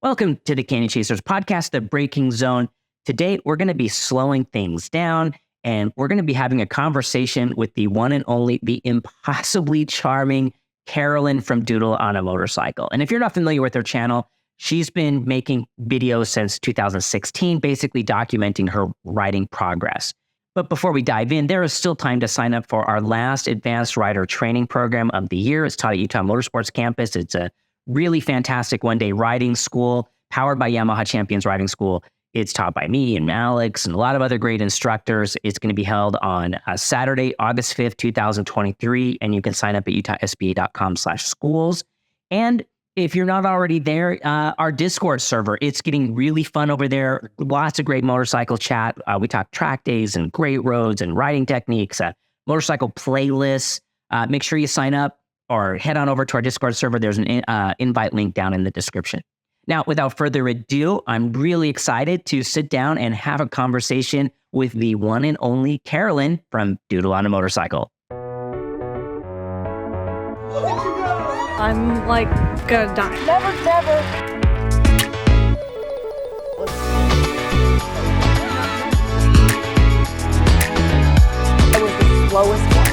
Welcome to the Canyon Chasers podcast, the breaking zone. Today, we're going to be slowing things down and we're going to be having a conversation with the one and only, the impossibly charming Carolyn from Doodle on a Motorcycle. And if you're not familiar with her channel, she's been making videos since 2016, basically documenting her riding progress. But before we dive in, there is still time to sign up for our last advanced rider training program of the year. It's taught at Utah Motorsports Campus. It's a really fantastic one-day riding school powered by Yamaha Champions Riding School. It's taught by me and Alex and a lot of other great instructors. It's going to be held on Saturday, August 5th, 2023, and you can sign up at utahsba.com/schools. And if you're not already there, our Discord server, it's getting really fun over there. Lots of great motorcycle chat. We talk track days and great roads and riding techniques, motorcycle playlists. Make sure you sign up or head on over to our Discord server. There's an invite link down in the description. Now, without further ado, I'm really excited to sit down and have a conversation with the one and only Carolyn from Doodle on a Motorcycle. I'm like gonna die. Never. It was the slowest one.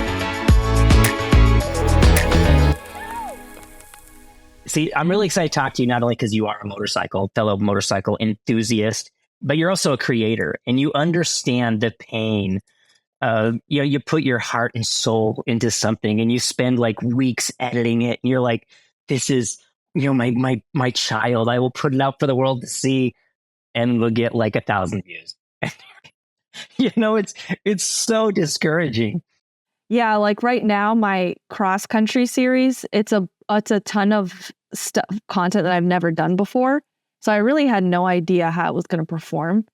See, I'm really excited to talk to you, not only because you are a fellow motorcycle enthusiast, but you're also a creator and you understand the pain. You put your heart and soul into something and you spend like weeks editing it. And you're like, this is, my child. I will put it out for the world to see and we'll get like 1,000 views. It's so discouraging. Yeah, like right now, my cross country series, it's a ton of content that I've never done before. So I really had no idea how it was going to perform.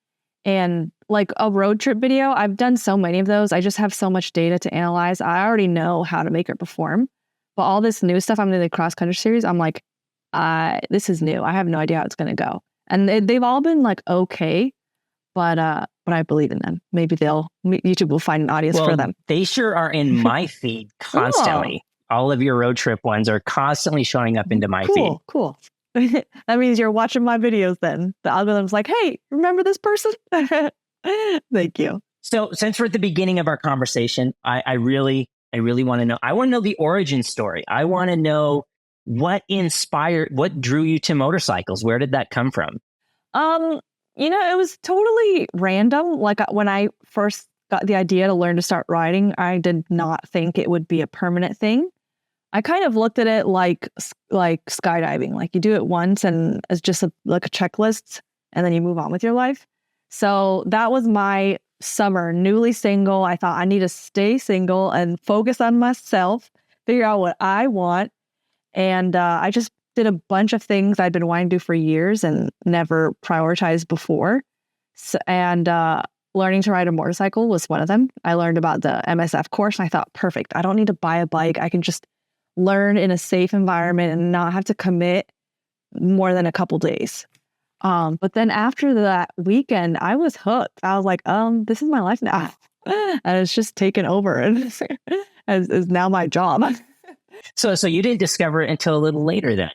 And like a road trip video, I've done so many of those. I just have so much data to analyze. I already know how to make it perform. But all this new stuff, I'm in the cross country series, I'm like, this is new. I have no idea how it's going to go. And they've all been like, okay, but I believe in them. Maybe YouTube will find an audience for them. They sure are in my feed constantly. All of your road trip ones are constantly showing up into my feed. Cool. That means you're watching my videos then. The algorithm's like, hey, remember this person? Thank you. So since we're at the beginning of our conversation, I really want to know. I want to know the origin story. I want to know what drew you to motorcycles? Where did that come from? It was totally random. Like when I first got the idea to learn to start riding, I did not think it would be a permanent thing. I kind of looked at it like skydiving. Like you do it once and it's just like a checklist and then you move on with your life. So that was my summer, newly single. I thought I need to stay single and focus on myself, figure out what I want. And I just did a bunch of things I'd been wanting to do for years and never prioritized before. And learning to ride a motorcycle was one of them. I learned about the MSF course and I thought, perfect. I don't need to buy a bike. I can just learn in a safe environment and not have to commit more than a couple days. But then after that weekend, I was hooked. I was like, this is my life now. And it's just taken over and is now my job. So you didn't discover it until a little later then?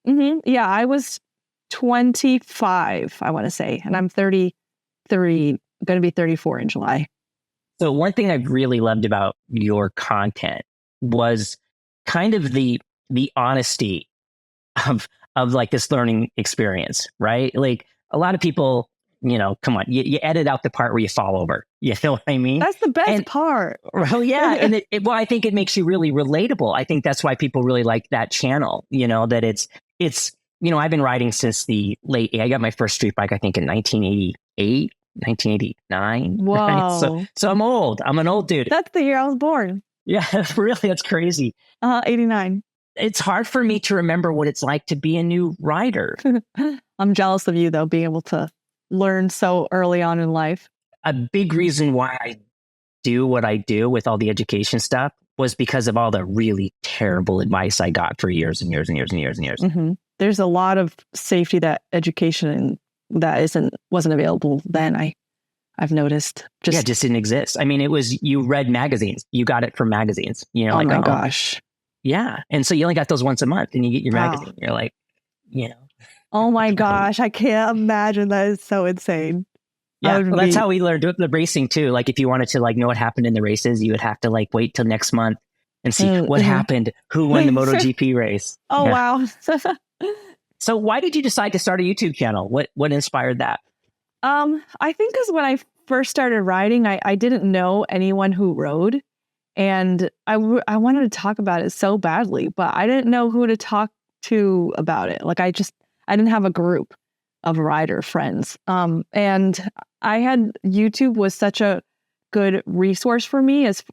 Mm-hmm. Yeah, I was 25, I want to say. And I'm 33, going to be 34 in July. So one thing I've really loved about your content was kind of the honesty of like this learning experience, right? Like a lot of people, come on, you edit out the part where you fall over. You know what I mean? That's the best part. Well, yeah. And I think it makes you really relatable. I think that's why people really like that channel, that it's, I've been riding since the I got my first street bike, I think in 1988, 1989. Whoa. Right? So I'm old. I'm an old dude. That's the year I was born. Yeah, really. That's crazy. 89. It's hard for me to remember what it's like to be a new rider. I'm jealous of you, though, being able to learn so early on in life. A big reason why I do what I do with all the education stuff was because of all the really terrible advice I got for years and years and years and years and years. Mm-hmm. There's a lot of safety that education that wasn't available then. I've noticed. Just didn't exist. I mean, it was, you read magazines. You got it from magazines. Oh my gosh. Yeah. And so you only got those once a month and you get your magazine. You're like, Oh my gosh, I can't imagine. That is so insane. Yeah, would well, that's be- how we learned the racing too. Like if you wanted to like know what happened in the races, you would have to like wait till next month and see what happened, who won the MotoGP race. Oh, wow. So why did you decide to start a YouTube channel? What inspired that? I think because when I first started riding, I didn't know anyone who rode, and I wanted to talk about it so badly, but I didn't know who to talk to about it. Like I didn't have a group of rider friends. And I had YouTube was such a good resource for me as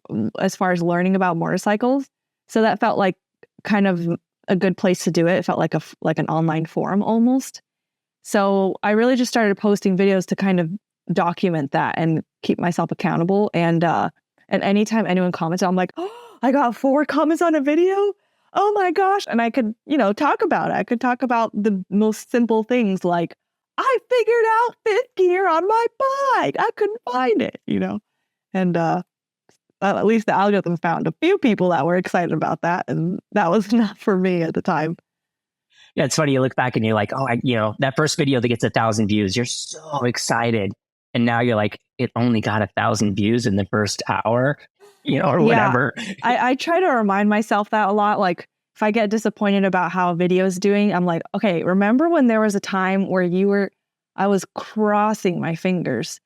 far as learning about motorcycles. So that felt like kind of a good place to do it. It felt like an online forum almost. So I really just started posting videos to kind of document that and keep myself accountable. And anytime anyone commented, I'm like, oh, I got 4 comments on a video. Oh my gosh. And I could, talk about it. I could talk about the most simple things like, I figured out fifth gear on my bike. I couldn't find it, And at least the algorithm found a few people that were excited about that. And that was enough for me at the time. Yeah, it's funny. You look back and you're like, oh, that first video that gets 1,000 views, you're so excited. And now you're like, it only got 1,000 views in the first hour, or whatever. I try to remind myself that a lot. Like if I get disappointed about how a video is doing, I'm like, okay, remember when there was a time where I was crossing my fingers.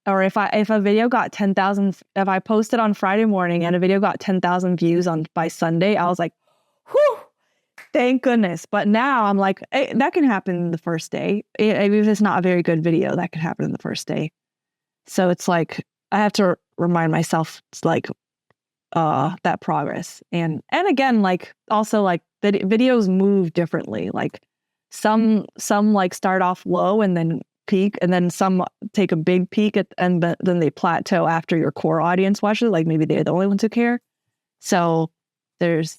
Or if a video got 10,000, if I posted on Friday morning and a video got 10,000 views by Sunday, I was like, whew, thank goodness. But now I'm like, hey, that can happen the first day. Even if it's not a very good video, that could happen in the first day. So it's like, I have to remind myself, it's like, that progress. And again, like also like videos move differently. Like some like start off low and then peak, and then some take a big peak and then they plateau after your core audience watches. Like maybe they're the only ones who care. So it's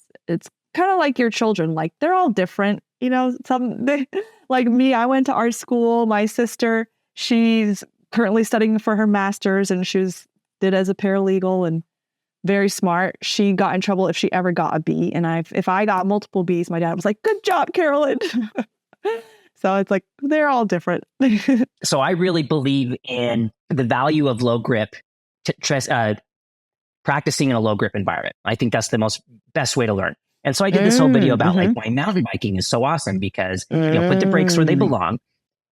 kind of like your children. Like they're all different, like me, I went to art school. My sister, she's currently studying for her master's, and did as a paralegal and very smart. She got in trouble if she ever got a B. And if I got multiple Bs, my dad was like, good job, Carolyn. So it's like, they're all different. So I really believe in the value of low grip, practicing in a low grip environment. I think that's the best way to learn. And so I did this whole video about like why mountain biking is so awesome, because put the brakes where they belong,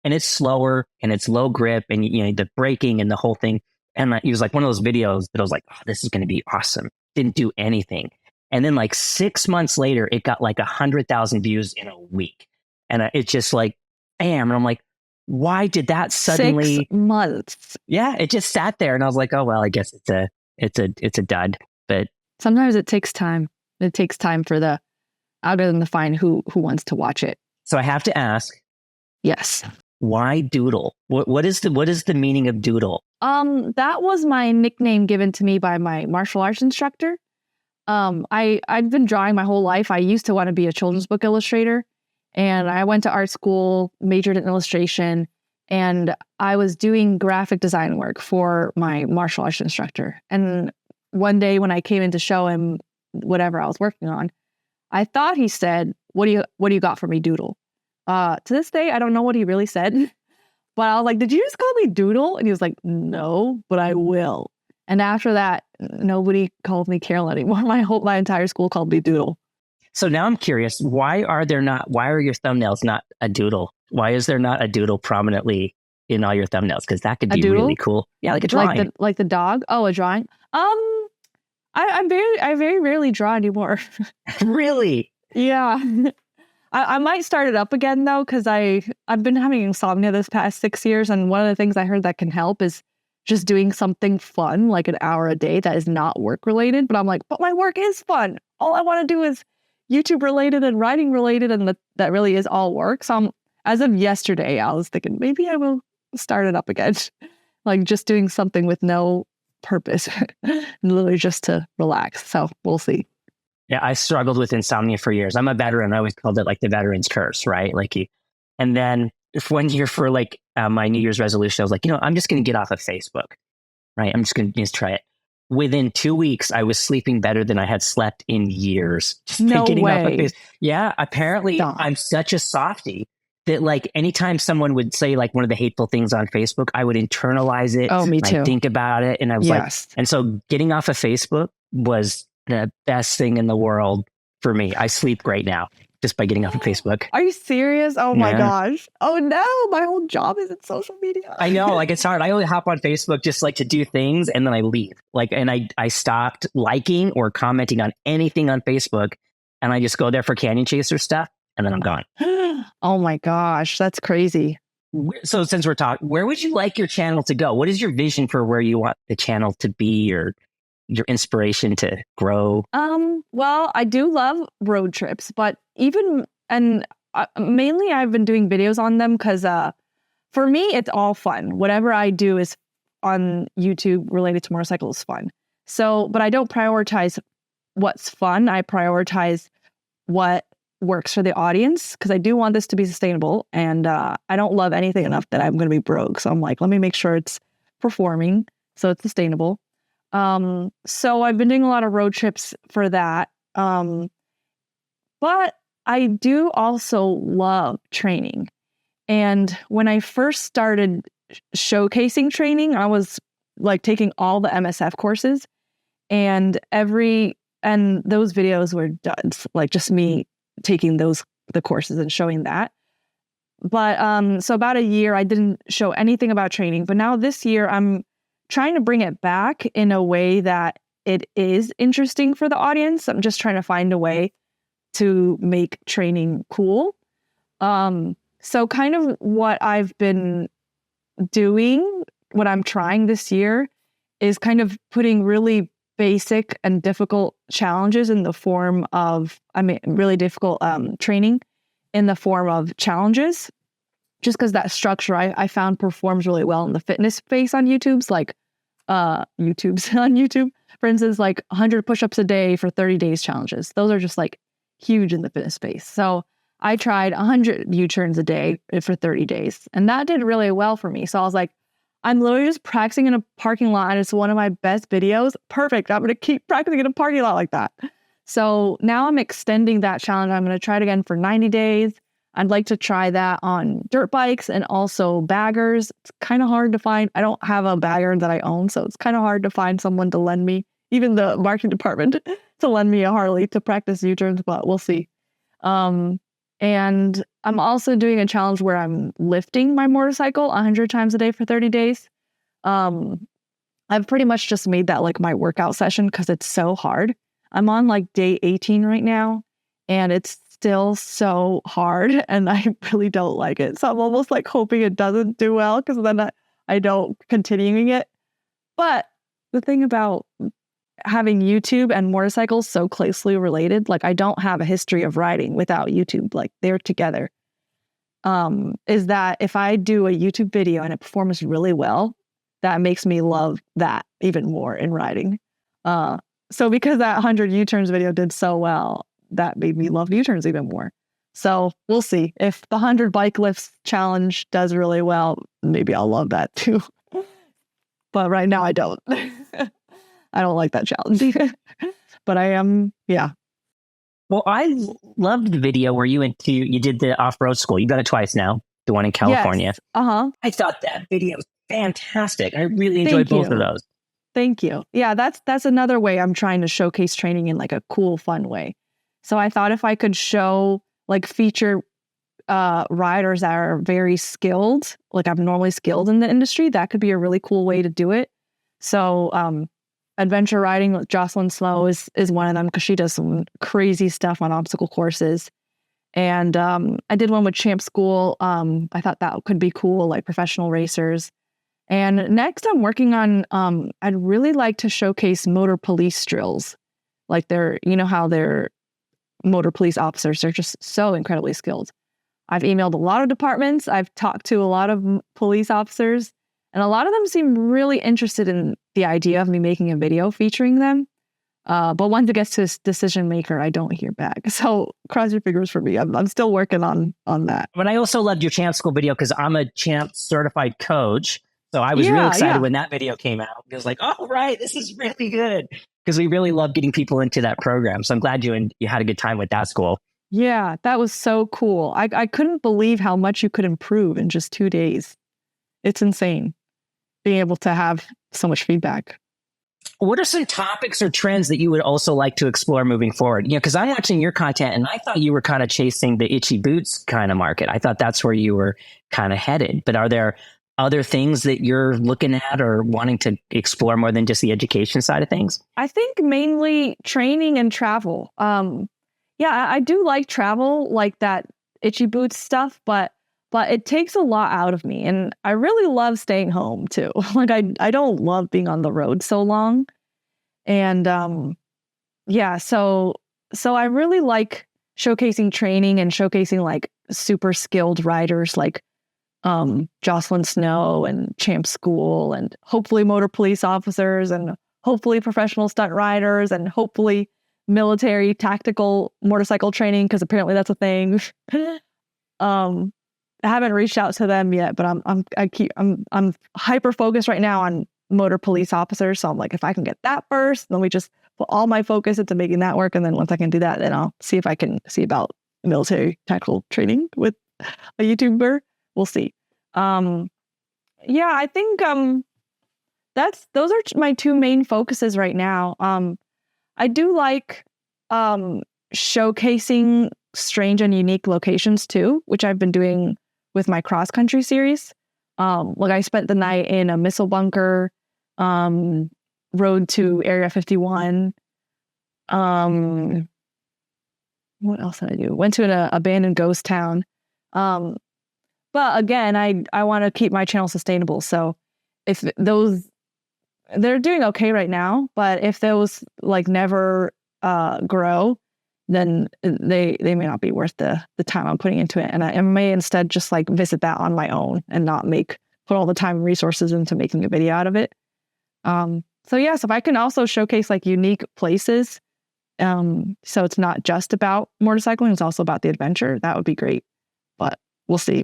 and it's slower and it's low grip, and the braking and the whole thing. And it was like one of those videos that I was like, oh, this is going to be awesome. Didn't do anything. And then like 6 months later, it got like 100,000 views in a week. And it's just like, bam. And I'm like, why did that suddenly 6 months? Yeah, it just sat there. And I was like, oh, well, I guess it's a dud. But sometimes it takes time. It takes time for the algorithm to find who wants to watch it. So I have to ask. Yes. Why Doodle? What is the meaning of Doodle? That was my nickname given to me by my martial arts instructor. I'd been drawing my whole life. I used to want to be a children's book illustrator, and I went to art school, majored in illustration, and I was doing graphic design work for my martial arts instructor. And one day when I came in to show him whatever I was working on, I thought he said, what do you got for me, Doodle? To this day, I don't know what he really said, but I was like, did you just call me Doodle? And he was like, no, but I will. And after that, nobody called me Carol anymore. My entire school called me Doodle. So now I'm curious, why are your thumbnails not a doodle? Why is there not a doodle prominently in all your thumbnails? Because that could be really cool. Yeah, like a drawing. Like the dog? Oh, a drawing? I very rarely draw anymore. Really? Yeah. I might start it up again though, because I've been having insomnia this past 6 years, and one of the things I heard that can help is just doing something fun, like an hour a day that is not work related. But I'm like, but my work is fun. All I want to do is YouTube related and writing related, and that really is all work. So as of yesterday, I was thinking maybe I will start it up again, like just doing something with no purpose, literally just to relax. So we'll see. Yeah, I struggled with insomnia for years. I'm a veteran. I always called it like the veteran's curse, right? And then one year for like my New Year's resolution, I was like, I'm just going to get off of Facebook, right? I'm just going to try it. Within 2 weeks, I was sleeping better than I had slept in years. No way. Yeah, apparently I'm such a softie that like anytime someone would say like one of the hateful things on Facebook, I would internalize it. Oh, me too. I'd think about it. And I was like, and so getting off of Facebook was the best thing in the world for me. I sleep great now just by getting off of Facebook. Are you serious? Oh my gosh. Oh no, my whole job is in social media. I know, like it's hard. I only hop on Facebook just like to do things and then I leave. Like, and I stopped liking or commenting on anything on Facebook and I just go there for CanyonChasers stuff and then I'm gone. Oh my gosh, that's crazy. So since we're talking, where would you like your channel to go? What is your vision for where you want the channel to be or your inspiration to grow? Well, I do love road trips, but mainly I've been doing videos on them because for me, it's all fun. Whatever I do is on YouTube related to motorcycles is fun. So, but I don't prioritize what's fun. I prioritize what works for the audience because I do want this to be sustainable. And I don't love anything enough that I'm going to be broke. So I'm like, let me make sure it's performing so it's sustainable. So I've been doing a lot of road trips for that. But I do also love training. And when I first started showcasing training, I was like taking all the MSF courses and those videos were duds, like just me taking the courses and showing that. But so about a year, I didn't show anything about training. But now this year, I'm trying to bring it back in a way that it is interesting for the audience. I'm just trying to find a way to make training cool. So kind of what I've been doing, what I'm trying this year is kind of putting really basic and difficult challenges in the form of, really difficult training in the form of challenges, just because that structure I found performs really well in the fitness space on YouTube's, like YouTube's on YouTube. For instance, like 100 push-ups a day for 30 days challenges. Those are just like huge in the fitness space. So I tried 100 U-turns a day for 30 days, and that did really well for me. So I was like, I'm literally just practicing in a parking lot, and it's one of my best videos. Perfect. I'm going to keep practicing in a parking lot like that. So now I'm extending that challenge. I'm going to try it again for 90 days. I'd like to try that on dirt bikes and also baggers. It's kind of hard to find. I don't have a bagger that I own, so it's kind of hard to find someone to lend me, even the marketing department, to lend me a Harley to practice U-turns, but we'll see. And I'm also doing a challenge where I'm lifting my motorcycle 100 times a day for 30 days. I've pretty much just made that like my workout session because it's so hard. I'm on like day 18 right now, and it's still so hard, and I really don't like it. So I'm almost like hoping it doesn't do well because then I don't continuing it. But the thing about having YouTube and motorcycles so closely related, like I don't have a history of riding without YouTube, like they're together, is that if I do a YouTube video and it performs really well, that makes me love that even more in riding. So because that 100 U-turns video did so well, that made me love U-turns even more. So we'll see. If the 100 bike lifts challenge does really well, maybe I'll love that too. But right now I don't. I don't like that challenge. But I am, yeah. Well, I loved the video where you did the off-road school. You got it twice now, the one in California. Yes. Uh-huh. I thought that video was fantastic. I really enjoyed both of those. Thank you. Yeah, that's another way I'm trying to showcase training in like a cool, fun way. So I thought if I could feature riders that are very skilled, like abnormally skilled in the industry, that could be a really cool way to do it. So adventure riding with Jocelyn Slow is one of them because she does some crazy stuff on obstacle courses. And I did one with Champ School. I thought that could be cool, like professional racers. And next I'm working on, I'd really like to showcase motor police drills. Like how they're motor police officers are just so incredibly skilled. I've emailed a lot of departments. I've talked to a lot of police officers, and a lot of them seem really interested in the idea of me making a video featuring them. But once it gets to this decision maker, I don't hear back. So cross your fingers for me. I'm still working on that. But I also loved your Champ School video because I'm a Champ certified coach. So I was really excited when that video came out. I was like, oh, right, this is really good. Because we really love getting people into that program. So I'm glad you had a good time with that school. Yeah, that was so cool. I couldn't believe how much you could improve in just 2 days. It's insane being able to have so much feedback. What are some topics or trends that you would also like to explore moving forward? Because I'm watching your content and I thought you were kind of chasing the itchy boots kind of market. I thought that's where you were kind of headed. But are there other things that you're looking at or wanting to explore more than just the education side of things? I think mainly training and travel. Yeah, I do like travel, like that itchy boots stuff, but it takes a lot out of me, and I really love staying home too. Like I don't love being on the road so long, and yeah, so I really like showcasing training and showcasing like super skilled riders like Jocelyn Snow and Champ School and hopefully motor police officers and hopefully professional stunt riders and hopefully military tactical motorcycle training, because apparently that's a thing. I haven't reached out to them yet, but I'm hyper focused right now on motor police officers. So I'm like, if I can get that first, then we just put all my focus into making that work. And then once I can do that, then I'll see if I can see about military tactical training with a YouTuber. We'll see. Yeah, I think those are my two main focuses right now. I do like showcasing strange and unique locations too, which I've been doing with my cross country series. Like I spent the night in a missile bunker, rode to Area 51. What else did I do? Went to an abandoned ghost town. But again, I want to keep my channel sustainable. So if those, they're doing okay right now, but if those like never grow, then they may not be worth the time I'm putting into it. And I may instead just like visit that on my own and not put all the time and resources into making a video out of it. So yes, if I can also showcase like unique places, so it's not just about motorcycling, it's also about the adventure, that would be great. But we'll see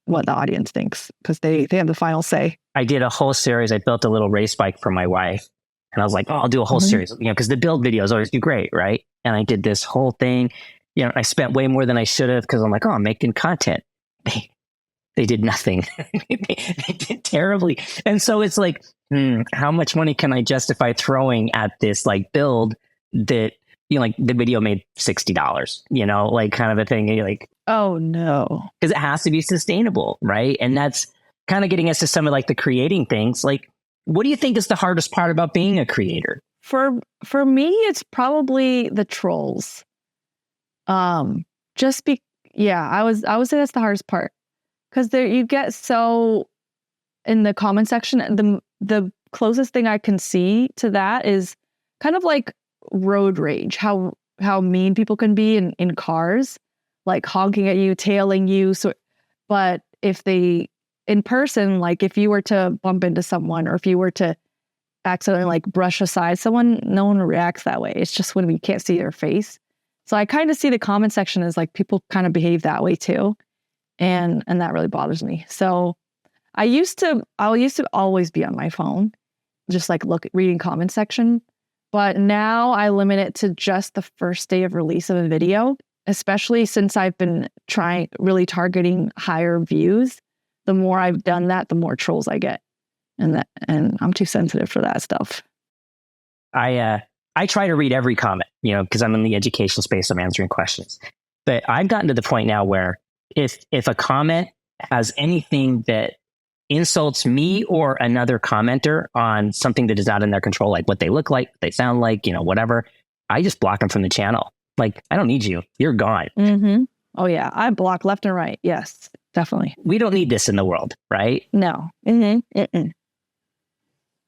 what the audience thinks, because they have the final say. I did a whole series. I built a little race bike for my wife. And I was like, oh, I'll do a whole series, because the build videos always do great, right? And I did this whole thing. I spent way more than I should have, because I'm like, oh, I'm making content. They did nothing. they did terribly. And so it's like, how much money can I justify throwing at this like build that, like the video made $60, like kind of a thing. You're like, oh no. Because it has to be sustainable, right? And that's kind of getting us to some of like the creating things. Like, what do you think is the hardest part about being a creator? For me, it's probably the trolls. I would say that's the hardest part, because you get so in the comment section. The closest thing I can see to that is kind of like road rage. How mean people can be in cars, like honking at you, tailing you. So, but if they in person, like if you were to bump into someone, or if you were to accidentally like brush aside someone, no one reacts that way. It's just when we can't see their face. So I kind of see the comment section as like people kind of behave that way too. And that really bothers me. So I used to always be on my phone, just like reading comment section. But now I limit it to just the first day of release of a video, especially since I've been really targeting higher views. The more I've done that, the more trolls I get. And I'm too sensitive for that stuff. I try to read every comment, because I'm in the education space, I'm answering questions. But I've gotten to the point now where if a comment has anything that insults me or another commenter on something that is not in their control, like what they look like, what they sound like, whatever, I just block them from the channel. Like, I don't need you. You're gone. Mm-hmm. Oh yeah, I block left and right. Yes, definitely. We don't need this in the world, right? No.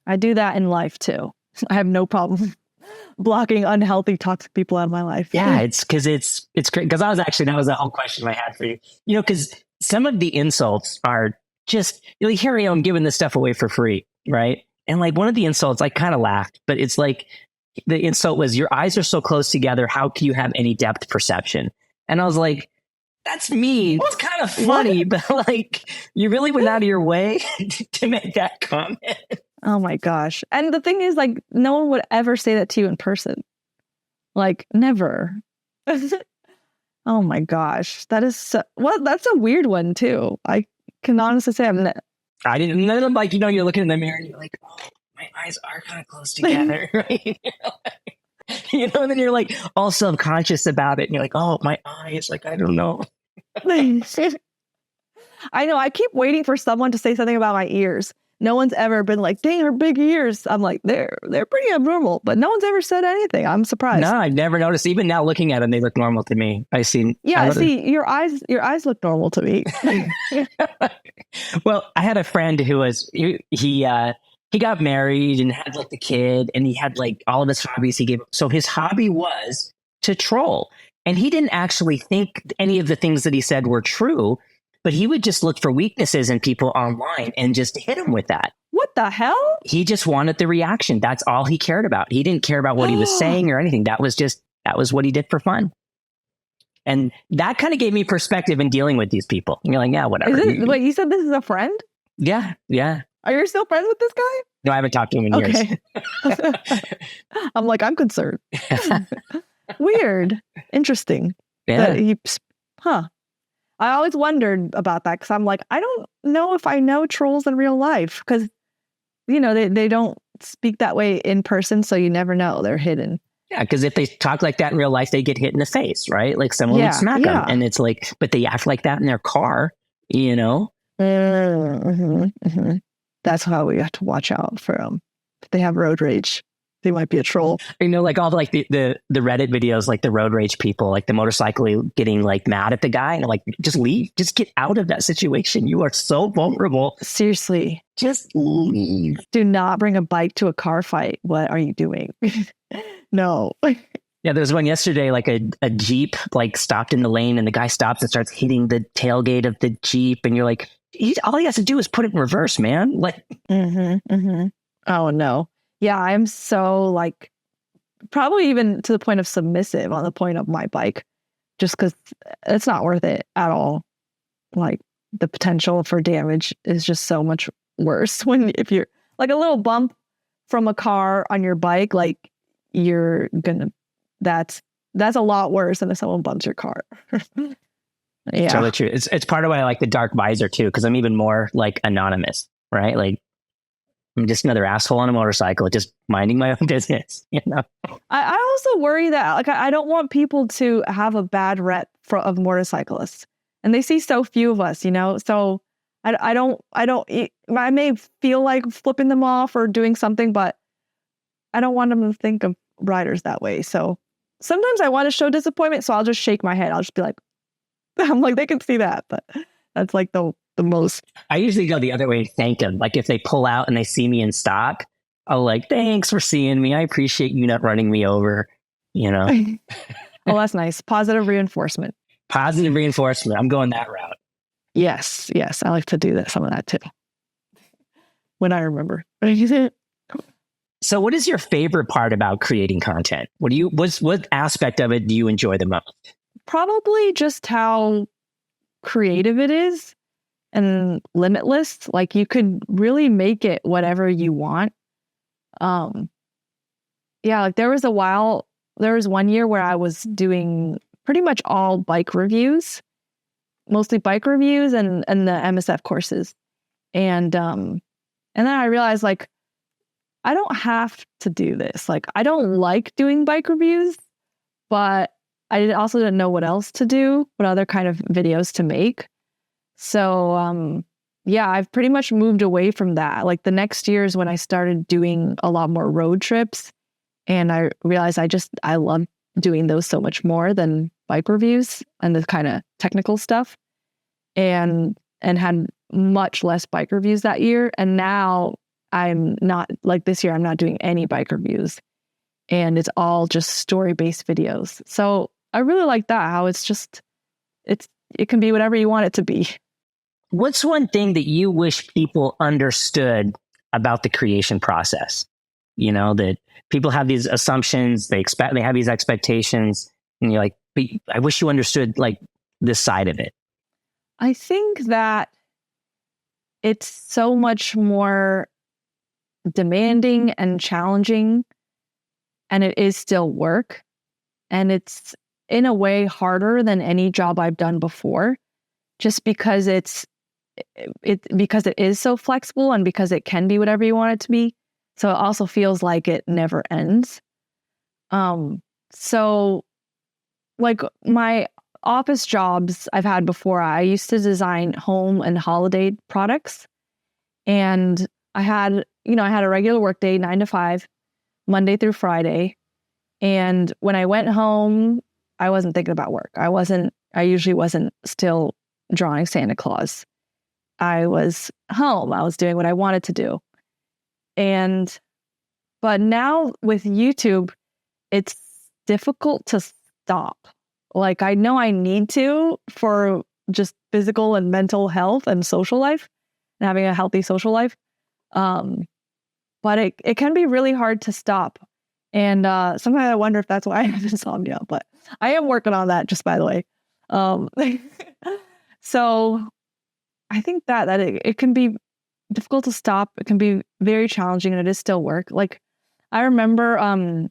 I do that in life too. I have no problem blocking unhealthy, toxic people out of my life. Yeah, it's because it's great. Because that was the whole question I had for you. Because some of the insults are just, here I am giving this stuff away for free, right? And like one of the insults, I kind of laughed, but it's like the insult was, your eyes are so close together, how can you have any depth perception? And I was like, that's me. It's kind of funny, but like, you really went out of your way to make that comment. Oh my gosh. And the thing is, like, no one would ever say that to you in person. Like, never. Oh my gosh. That is that's a weird one too. I can honestly say I didn't, none of them, like, you're looking in the mirror and you're like, oh, my eyes are kind of close together, right? And then you're like all subconscious about it. And you're like, oh, my eyes, like, I don't know. I know. I keep waiting for someone to say something about my ears. No one's ever been like, dang, her big ears. I'm like, they're pretty abnormal, but no one's ever said anything. I'm surprised. No, I've never noticed. Even now looking at them, they look normal to me. I see your eyes look normal to me. Well, I had a friend who was, he got married and had like the kid, and he had like all of his hobbies he gave up. So his hobby was to troll. And he didn't actually think any of the things that he said were true, but he would just look for weaknesses in people online and just hit them with that. What the hell? He just wanted the reaction. That's all he cared about. He didn't care about what he was saying or anything. That was what he did for fun. And that kind of gave me perspective in dealing with these people. And you're like, yeah, whatever. Wait, you said this is a friend? Yeah. Are you still friends with this guy? No, I haven't talked to him in years. I'm like, I'm concerned. Weird. Interesting. Yeah. I always wondered about that because I'm like, I don't know if I know trolls in real life because, they don't speak that way in person. So you never know. They're hidden. Yeah, because if they talk like that in real life, they get hit in the face, right? Like someone would smack them. And it's like, but they act like that in their car, That's how we have to watch out for them. If they have road rage, they might be a troll. Like all the Reddit videos, like the road rage people, like the motorcycle getting like mad at the guy and like, just leave, just get out of that situation. You are so vulnerable. Seriously. Just leave. Do not bring a bike to a car fight. What are you doing? No. Yeah, there was one yesterday, like a Jeep like stopped in the lane and the guy stops and starts hitting the tailgate of the Jeep. And you're like, all he has to do is put it in reverse, man. Like, Oh no. Yeah, I'm so like probably even to the point of submissive on the point of my bike, just because it's not worth it at all. Like the potential for damage is just so much worse if you're like a little bump from a car on your bike, like that's a lot worse than if someone bumps your car. Yeah. Totally true. It's part of why I like the dark visor too, because I'm even more like anonymous, right? Like I'm just another asshole on a motorcycle, just minding my own business. I also worry that like I don't want people to have a bad rep of motorcyclists, and they see so few of us, So I may feel like flipping them off or doing something, but I don't want them to think of riders that way. So sometimes I want to show disappointment, so I'll just shake my head. I'll just be like, I'm like, they can see that, but that's like the most. I usually go the other way and thank them. Like if they pull out and they see me and stop, I'll like, thanks for seeing me. I appreciate you not running me over, Oh, that's nice. Positive reinforcement. Positive reinforcement. I'm going that route. Yes. I like to do some of that too. When I remember. So what is your favorite part about creating content? What aspect of it do you enjoy the most? Probably just how creative it is and limitless. Like you could really make it whatever you want. Like there was 1 year where I was doing pretty much all bike reviews, mostly bike reviews and the MSF courses. And then I realized like, I don't have to do this. Like, I don't like doing bike reviews, but I also didn't know what else to do, what other kind of videos to make. So, I've pretty much moved away from that. Like the next year is when I started doing a lot more road trips, and I realized I love doing those so much more than bike reviews and the kind of technical stuff, and had much less bike reviews that year. And now I'm not like this year, I'm not doing any bike reviews, and it's all just story-based videos. So I really like that, how it can be whatever you want it to be. What's one thing that you wish people understood about the creation process? That people have these assumptions, they have these expectations, and you're like, but I wish you understood like this side of it. I think that it's so much more demanding and challenging, and it is still work, and it's in a way harder than any job I've done before, just because because it is so flexible and because it can be whatever you want it to be. So it also feels like it never ends. So like my office jobs I've had before, I used to design home and holiday products. And I had a regular work day, 9 to 5, Monday through Friday. And when I went home, I wasn't thinking about work. I usually wasn't still drawing Santa Claus. I was home. I was doing what I wanted to do. But now with YouTube, it's difficult to stop. Like, I know I need to for just physical and mental health and social life and having a healthy social life. But it can be really hard to stop. And sometimes I wonder if that's why I have insomnia, but I am working on that, just by the way. So I think that it can be difficult to stop. It can be very challenging, and it is still work. Like, I remember I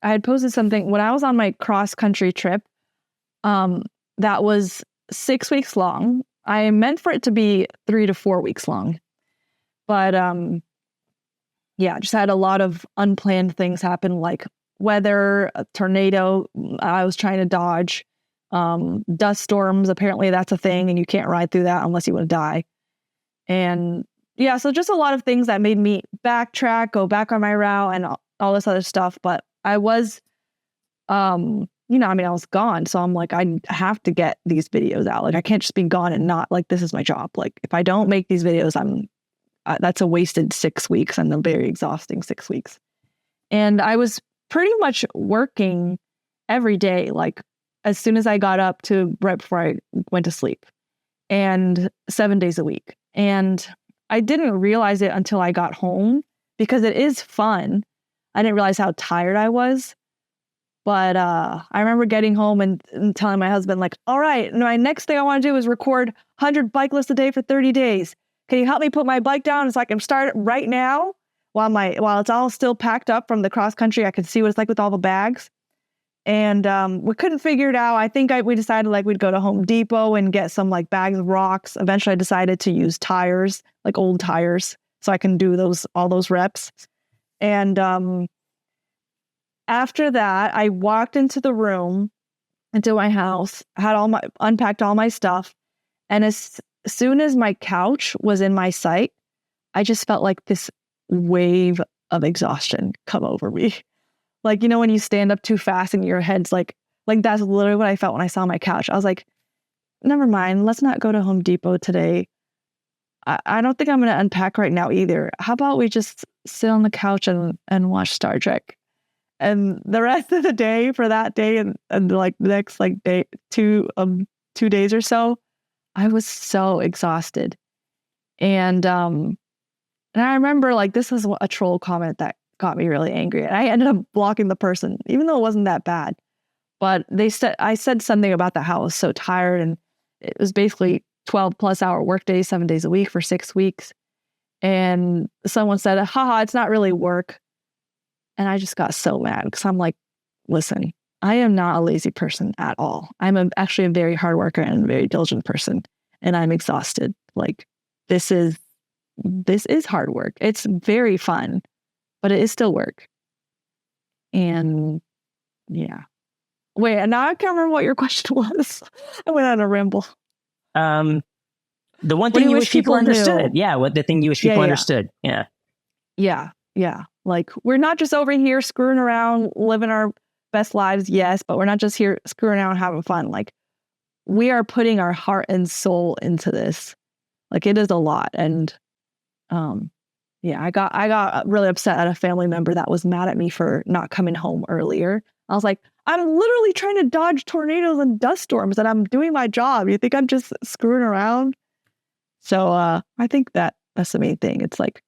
had posted something when I was on my cross-country trip that was 6 weeks long. I meant for it to be 3 to 4 weeks long. But just had a lot of unplanned things happen, like weather, a tornado I was trying to dodge, dust storms. Apparently that's a thing, and you can't ride through that unless you want to die. And yeah, so just a lot of things that made me backtrack, go back on my route, and all this other stuff. But I was, I was gone. So I'm like, I have to get these videos out. Like, I can't just be gone and not, like, this is my job. Like, if I don't make these videos, that's a wasted 6 weeks and a very exhausting 6 weeks. And I was pretty much working every day, like as soon as I got up to right before I went to sleep, and 7 days a week. And I didn't realize it until I got home, because it is fun. I didn't realize how tired I was. But I remember getting home and telling my husband, like, all right, my next thing I want to do is record 100 bike lists a day for 30 days. Can you help me put my bike down so I can start it right now while it's all still packed up from the cross country? I could see what it's like with all the bags. And we couldn't figure it out. I think we decided, like, we'd go to Home Depot and get some, like, bags of rocks. Eventually I decided to use tires, like old tires, so I can do all those reps. And after that, I walked into my house, unpacked all my stuff. And as soon as my couch was in my sight, I just felt like this wave of exhaustion come over me. Like, when you stand up too fast and your head's like that's literally what I felt when I saw my couch. I was like, never mind, let's not go to Home Depot today. I don't think I'm going to unpack right now either. How about we just sit on the couch and watch Star Trek? And the rest of the day, for that day and like the next day, 2 days or so, I was so exhausted. And I remember, like, this was a troll comment that got me really angry. And I ended up blocking the person, even though it wasn't that bad. But I said something about how I was so tired, and it was basically 12+ hour workdays, 7 days a week for 6 weeks. And someone said, haha, it's not really work. And I just got so mad, because I'm like, listen, I am not a lazy person at all. I'm actually a very hard worker and a very diligent person. And I'm exhausted. Like, this is hard work. It's very fun, but it is still work. And yeah. Wait, and now I can't remember what your question was. I went on a ramble. The one thing you wish people understood. Yeah, the thing you wish people understood. Yeah. Yeah. Yeah. Like, we're not just over here screwing around, living our best lives, yes, but we're not just here screwing around, having fun. Like, we are putting our heart and soul into this. Like, it is a lot. And I got really upset at a family member that was mad at me for not coming home earlier. I was like, I'm literally trying to dodge tornadoes and dust storms, and I'm doing my job. You think I'm just screwing around? So I think that's the main thing. It's like,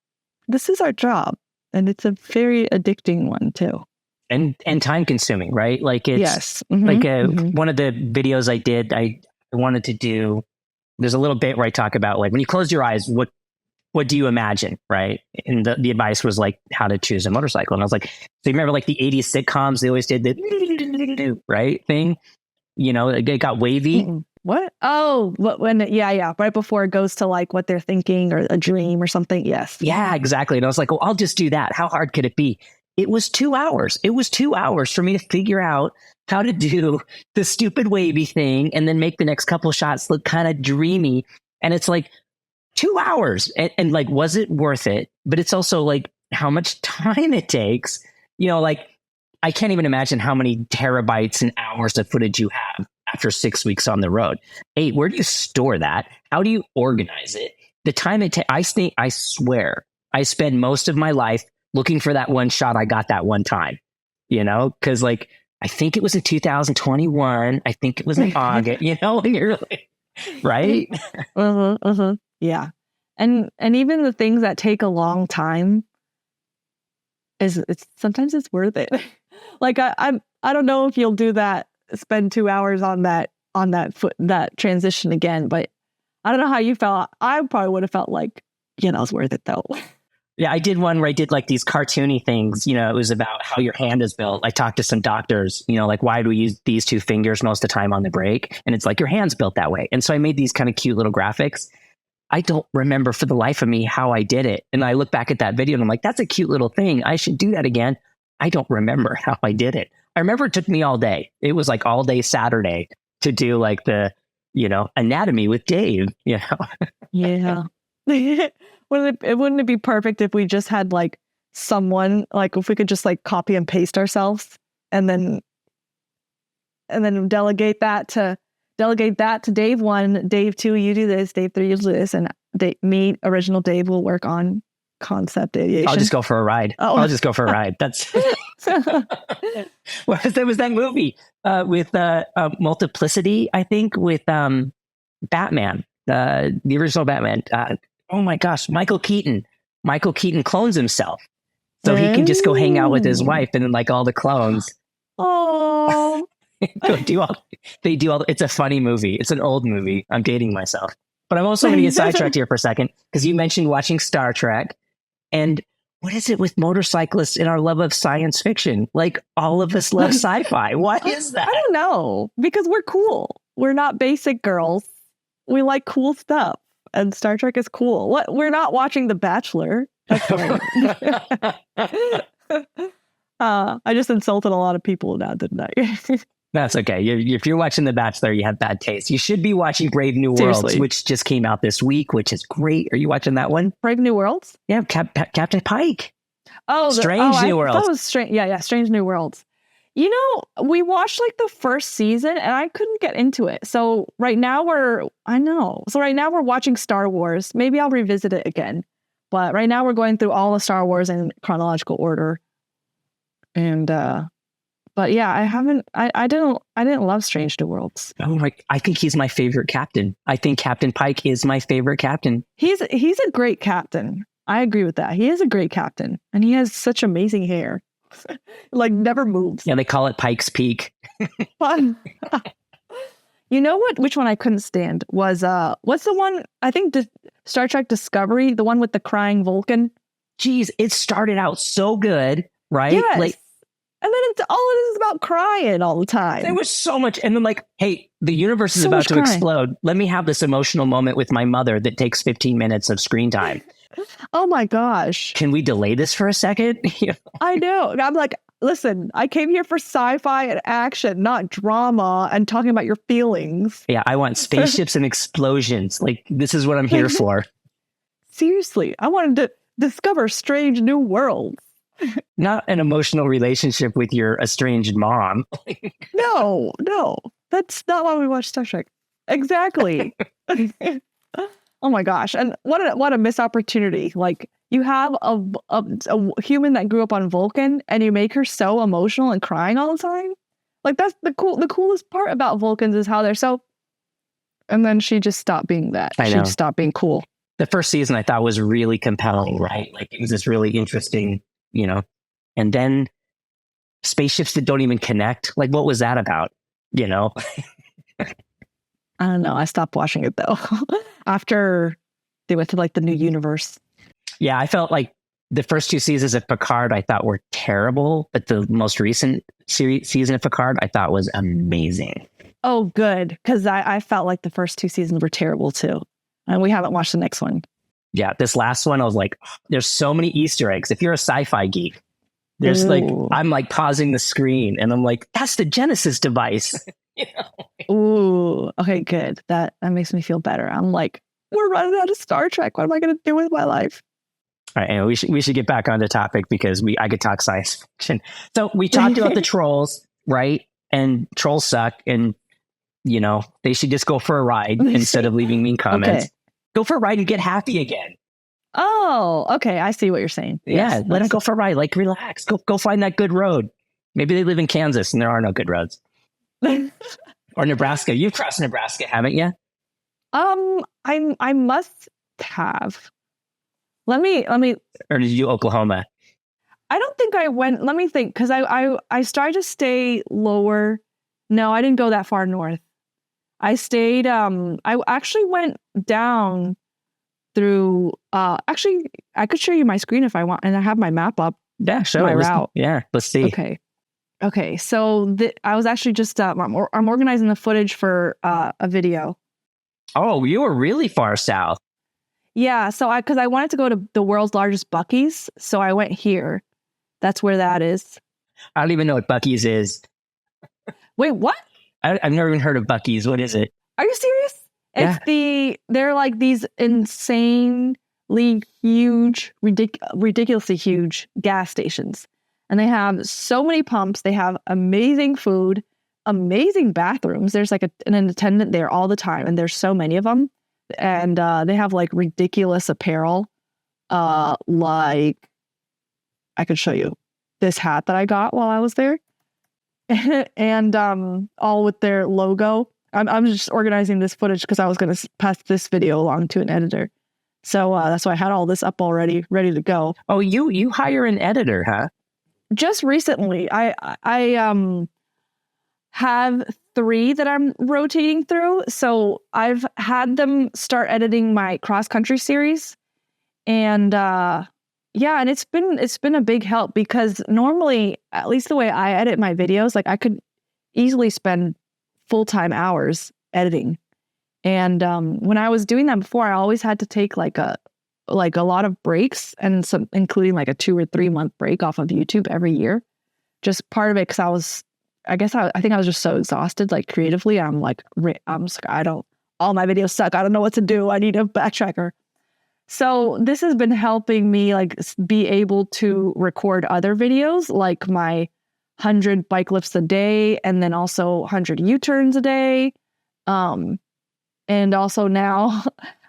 this is our job, and it's a very addicting one too. And time consuming, right? Like, it's yes. Mm-hmm. Like one of the videos I did, I wanted to do, there's a little bit where I talk about, like, when you close your eyes, what do you imagine, right? And the advice was, like, how to choose a motorcycle. And I was like, so you remember, like, the 80s sitcoms, they always did the right thing? it got wavy. Mm-mm. What? Oh, yeah. Right before it goes to like what they're thinking or a dream or something. Yes. Yeah, exactly. And I was like, oh, I'll just do that. How hard could it be? It was 2 hours. It was 2 hours for me to figure out how to do the stupid wavy thing and then make the next couple shots look kind of dreamy. And it's like 2 hours. And like, was it worth it? But it's also like how much time it takes. Like I can't even imagine how many terabytes and hours of footage you have after 6 weeks on the road. Hey, where do you store that? How do you organize it? The time it takes, I swear, I spend most of my life looking for that one shot I got that one time, because like, I think it was in 2021. I think it was in August, and you're like, right? Yeah. And even the things that take a long time sometimes it's worth it. Like I don't know if you'll do that, spend 2 hours on that transition again, but I don't know how you felt. I probably would have felt like, it's worth it though. Yeah, I did one where I did like these cartoony things. It was about how your hand is built. I talked to some doctors, like, why do we use these 2 fingers most of the time on the brake? And it's like, your hand's built that way. And so I made these kind of cute little graphics. I don't remember for the life of me how I did it. And I look back at that video and I'm like, that's a cute little thing. I should do that again. I don't remember how I did it. I remember it took me all day. It was like all day Saturday to do like the, anatomy with Dave, Yeah. Wouldn't it be perfect if we just had like someone, like if we could just like copy and paste ourselves and then delegate that to Dave 1, Dave 2, you do this, Dave 3, you do this, and original Dave will work on concept aviation. I'll just go for a ride. Oh. I'll just go for a ride. That's there was that movie with Multiplicity, I think, with Batman, the original Batman. Oh my gosh, Michael Keaton. Michael Keaton clones himself, so he can just go hang out with his wife and then like all the clones. Oh. They do all. It's a funny movie. It's an old movie. I'm dating myself, but I'm also going to get sidetracked here for a second because you mentioned watching Star Trek, and what is it with motorcyclists and our love of science fiction? Like all of us love sci-fi. Why is that? I don't know, because we're cool. We're not basic girls. We like cool stuff, and Star Trek is cool. What? We're not watching The Bachelor. That's right. I just insulted a lot of people now, didn't I? That's okay. If you're watching The Bachelor, you have bad taste. You should be watching Brave New Worlds, Seriously. which just came out this week, which is great. Are you watching that one? Brave New Worlds? Yeah, Captain Pike. Oh, Strange New Worlds. That was strange. Yeah, Strange New Worlds. We watched like the first season and I couldn't get into it. So right now we're watching Star Wars. Maybe I'll revisit it again. But right now we're going through all the Star Wars in chronological order. And but yeah, I didn't love Strange New Worlds. Oh my! I think he's my favorite captain. I think Captain Pike is my favorite captain. He's a great captain. I agree with that. He is a great captain, and he has such amazing hair, like never moves. Yeah, they call it Pike's Peak. Fun. You know what? Which one I couldn't stand was what's the one? I think Star Trek Discovery, the one with the crying Vulcan. Geez, it started out so good, right? Yes. Like, and then all it is about crying all the time. there was so much, and then like, hey, the universe is So about much to crying. explode. Let me have this emotional moment with my mother that takes 15 minutes of screen time. Oh my gosh. Can we delay this for a second? I know. I'm like, listen, I came here for sci-fi and action, not drama and talking about your feelings. Yeah, I want spaceships and explosions. Like, this is what I'm here for. Seriously, I wanted to discover strange new worlds. Not an emotional relationship with your estranged mom. No, that's not why we watch Star Trek. Exactly. Oh my gosh. And what a missed opportunity. Like, you have a human that grew up on Vulcan and you make her so emotional and crying all the time. Like, that's the coolest part about Vulcans is how they're so. And then she just stopped being that. I She know. just stopped being cool. The first season I thought was really compelling, right? Like, it was this really interesting, and then spaceships that don't even connect. Like, what was that about? I don't know. I stopped watching it though. After they went to like the new universe. Yeah, I felt like the first 2 seasons of Picard I thought were terrible, but the most recent season of Picard I thought was amazing. Oh, good. Because I felt like the first 2 seasons were terrible too. And we haven't watched the next one. Yeah, this last one, I was like, there's so many Easter eggs. If you're a sci-fi geek, there's Ooh. I'm like pausing the screen and I'm like, that's the Genesis device. Ooh. Okay, good. That makes me feel better. I'm like, we're running out of Star Trek. What am I going to do with my life? All right, and we should get back on the topic because I could talk science fiction. So we talked about the trolls, right? And trolls suck, and they should just go for a ride instead of leaving mean comments. Okay. Go for a ride and get happy again. Oh, okay. I see what you're saying. Yeah, let them go for a ride. Like, relax. Go find that good road. Maybe they live in Kansas and there are no good roads. Or Nebraska. You've crossed Nebraska, haven't you? I must have. Let me. Or did you do Oklahoma? I don't think I went. Let me think, because I started to stay lower. No, I didn't go that far north. I stayed. I actually went down through. Actually, I could show you my screen if I want, and I have my map up. Yeah, show my it. route. Let's see. Okay. So I was actually just. I'm organizing the footage for a video. Oh, you were really far south. Yeah, so because I wanted to go to the world's largest Buc-ee's, so I went here. That's where that is. I don't even know what Buc-ee's is. Wait, what? I've never even heard of Buc-ee's. What is it? Are you serious? Yeah. They're like these insanely huge, ridiculously huge gas stations. And they have so many pumps. They have amazing food, amazing bathrooms. There's like an attendant there all the time, and there's so many of them. And they have like ridiculous apparel. Like I could show you this hat that I got while I was there. And all with their logo. I'm just organizing this footage because I was going to pass this video along to an editor. So that's why I had all this up already, ready to go. Oh, you hire an editor, huh? Just recently, I have 3 that I'm rotating through. So I've had them start editing my cross country series, and and it's been a big help, because normally, at least the way I edit my videos, like I could easily spend full-time hours editing. And when I was doing that before, I always had to take like a lot of breaks, and some including like a 2 or 3 month break off of YouTube every year. Just part of it because I think I was just so exhausted, like creatively. I'm just like, all my videos suck. I don't know what to do. I need a backtracker. So this has been helping me like be able to record other videos, like my 100 bike lifts a day, and then also 100 U-turns a day. And also now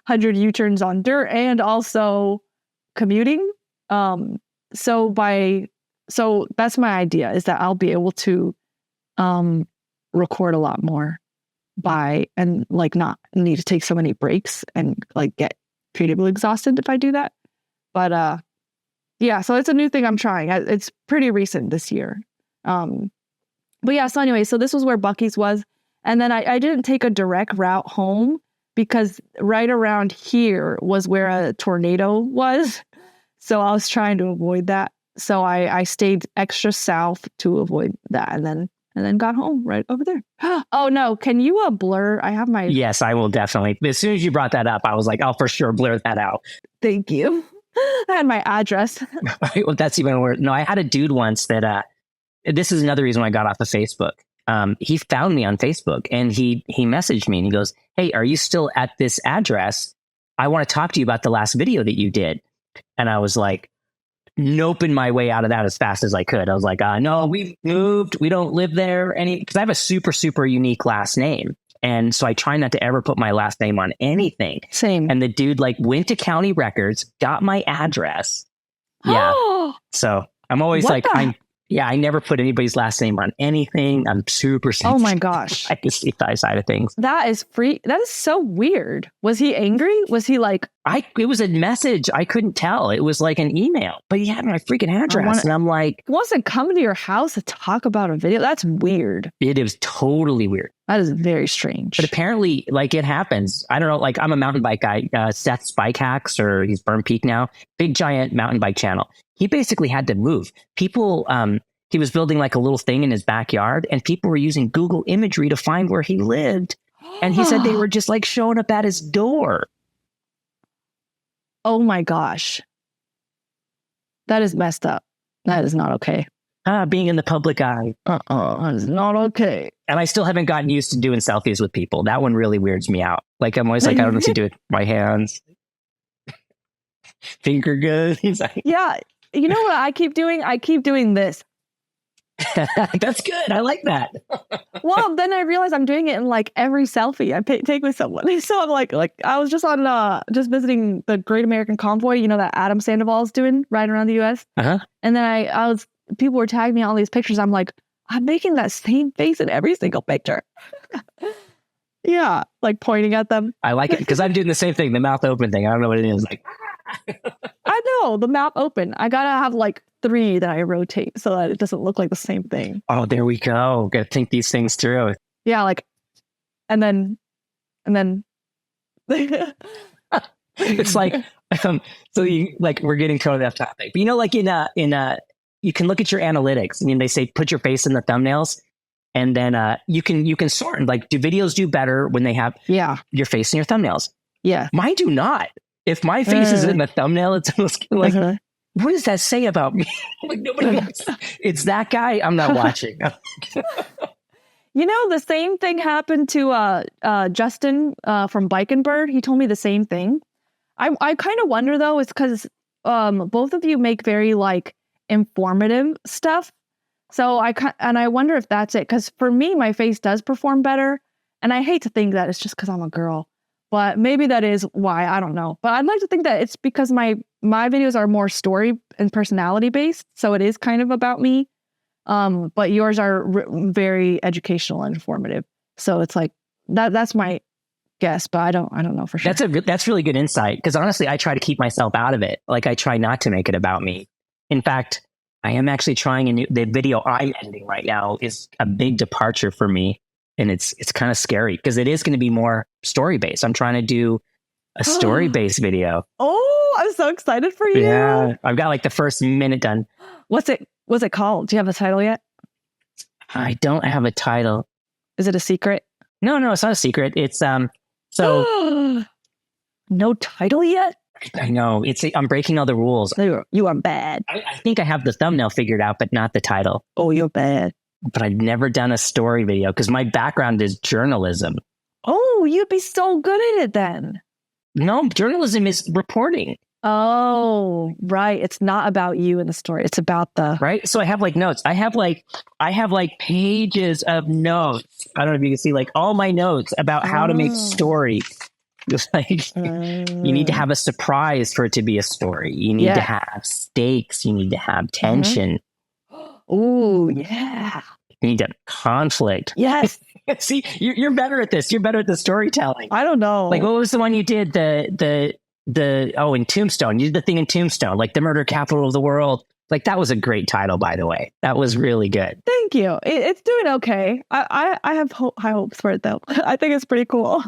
100 U-turns on dirt, and also commuting. So that's my idea, is that I'll be able to record a lot more and like not need to take so many breaks and like get creatively exhausted if I do that. But so it's a new thing I'm trying. It's pretty recent this year. But yeah, so anyway, so this was where Buc-ee's was. And then I didn't take a direct route home, because right around here was where a tornado was. So I was trying to avoid that. So I stayed extra south to avoid that, and then got home right over there. Oh no, can you blur? I have my... Yes, I will definitely. As soon as you brought that up, I was like, I'll for sure blur that out. Thank you. I had my address. Well, that's even worse. No, I had a dude once that, this is another reason why I got off of Facebook. He found me on Facebook, and he messaged me, and he goes, "Hey, are you still at this address? I want to talk to you about the last video that you did." And I was like, noping my way out of that as fast as I could. I was like, no, we've moved. We don't live there because I have a super, super unique last name. And so I try not to ever put my last name on anything. Same. And the dude like went to county records, got my address. Yeah. So I'm always I never put anybody's last name on anything. I'm super sensitive. Oh my gosh. I can see that side of things. That is so weird. Was he angry? Was he like... It was a message. I couldn't tell. It was like an email, but he had my freaking address. And I'm like... He wants to come to your house to talk about a video? That's weird. It is totally weird. That is very strange. But apparently, like, it happens. I don't know. Like, I'm a mountain bike guy. Seth's Bike Hacks, or he's Burn Peak now. Big, giant mountain bike channel. He basically had to move. People he was building like a little thing in his backyard, and people were using Google imagery to find where he lived. And he said they were just like showing up at his door. Oh my gosh. That is messed up. That is not okay. Being in the public eye. That is not okay. And I still haven't gotten used to doing selfies with people. That one really weirds me out. Like, I'm always like, I don't know what to do with my hands. Finger good. He's like, yeah. You know what I keep doing? I keep doing this. That's good. I like that. Well, then I realized I'm doing it in like every selfie I take with someone. So I'm like I was just on just visiting the Great American Convoy, you know, that Adam Sandoval's doing riding around the US. Uh-huh. And then people were tagging me on all these pictures. I'm like, I'm making that same face in every single picture. Yeah, like pointing at them. I like it because I'm doing the same thing, the mouth open thing. I don't know what it is. Like, I know, the mouth open. I gotta have like 3 that I rotate so that it doesn't look like the same thing. Oh, there we go. Got to think these things through. Yeah, like, and then. It's like, so you like, we're getting totally off topic, but you know, like you can look at your analytics. I mean, they say put your face in the thumbnails, and then you can sort. Like, do videos do better when they have your face in your thumbnails? Yeah, mine do not. If my face is in the thumbnail, it's almost like, what does that say about me? Like, nobody wants. It's that guy. I'm not watching. You know, the same thing happened to Justin from Bike and Bird. He told me the same thing. I kind of wonder though, it's because both of you make very like informative stuff. So I wonder if that's it. Because for me, my face does perform better, and I hate to think that it's just because I'm a girl. But maybe that is why, I don't know. But I'd like to think that it's because my videos are more story and personality based. So it is kind of about me. But yours are very educational and informative. So it's like, that's my guess, but I don't know for sure. That's really good insight. Because honestly, I try to keep myself out of it. Like, I try not to make it about me. In fact, I am actually trying the video I'm editing right now is a big departure for me. And it's kind of scary because it is going to be more story based. I'm trying to do a story based video. Oh, I'm so excited for you. Yeah. I've got like the first minute done. What's it called? Do you have a title yet? I don't have a title. Is it a secret? No, it's not a secret. It's so no title yet? I know. I'm breaking all the rules. You are bad. I think I have the thumbnail figured out, but not the title. Oh, you're bad. But I've never done a story video because my background is journalism. Oh, you'd be so good at it then. No, journalism is reporting. Oh, right. It's not about you in the story. It's about right. So I have like notes. I have like pages of notes. I don't know if you can see like all my notes about how to make story. Like, you need to have a surprise for it to be a story. You need to have stakes. You need to have tension. Oh, yeah. You need to have conflict. Yes. See, you're better at this. You're better at the storytelling. I don't know. Like, what was the one you did? In Tombstone. You did the thing in Tombstone, like the murder capital of the world. Like, that was a great title, by the way. That was really good. Thank you. It's doing okay. I have high hopes for it, though. I think it's pretty cool.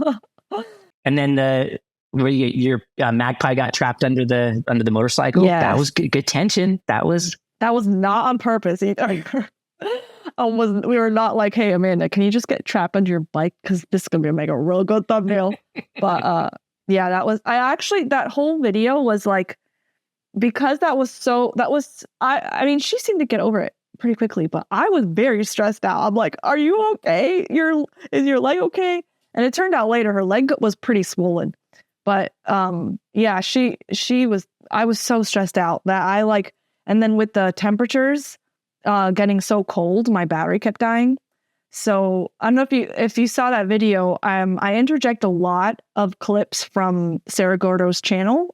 And then where your magpie got trapped under the motorcycle. Yeah, that was good tension. That was not on purpose either. We were not like, hey, Amanda, can you just get trapped under your bike? Because this is going to make a real good thumbnail. But yeah, that whole video was like, because I mean, she seemed to get over it pretty quickly, but I was very stressed out. I'm like, are you okay? Is your leg okay? And it turned out later her leg was pretty swollen. But yeah, I was so stressed out that and then with the temperatures getting so cold, my battery kept dying. So I don't know if you saw that video, I interject a lot of clips from Sarah Gordo's channel,